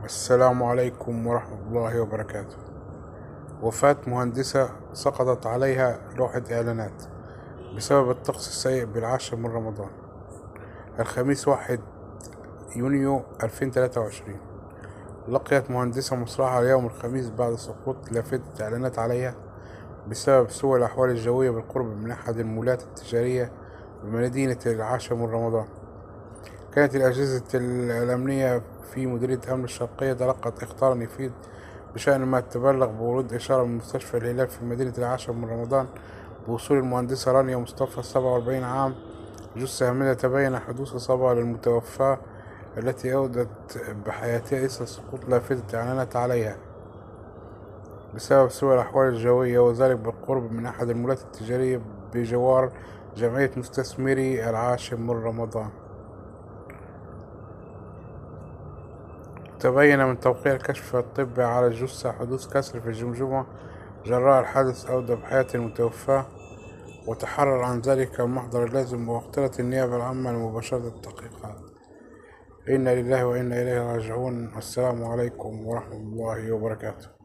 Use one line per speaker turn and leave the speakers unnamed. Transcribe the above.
السلام عليكم ورحمة الله وبركاته. وفاة مهندسة سقطت عليها لوحة إعلانات بسبب الطقس السيء بالعاشر من رمضان. الخميس 1 يونيو 2023 لقيت مهندسة مصرعة اليوم الخميس بعد سقوط لافتة إعلانات عليها بسبب سوء الأحوال الجوية بالقرب من أحد المولات التجارية بمدينة العاشر من رمضان. كانت الأجهزة الأمنية في مديرية أمن الشرقية تلقت إخطارا يفيد بشأن ما تبلغ بورود إشارة من مستشفى الهلال في مدينة العاشر من رمضان بوصول المهندسة رانيا مصطفى 47 عام جثة هامدة تبين حدوث إصابة للمتوفاة التي أودت بحياتها إثر سقوط لافتة إعلانات عليها بسبب سوء الأحوال الجوية، وذلك بالقرب من أحد المولات التجارية بجوار جمعية مستثمري العاشر من رمضان. تبين من توقيع الكشف الطبي على الجثة حدوث كسر في الجمجمة جراء الحادث أودى بحياة المتوفاة، وتحرر عن ذلك المحضر اللازم واقترت النيابة العامة لمباشرة التحقيقات. إنا لله وإنا إليه راجعون. السلام عليكم ورحمة الله وبركاته.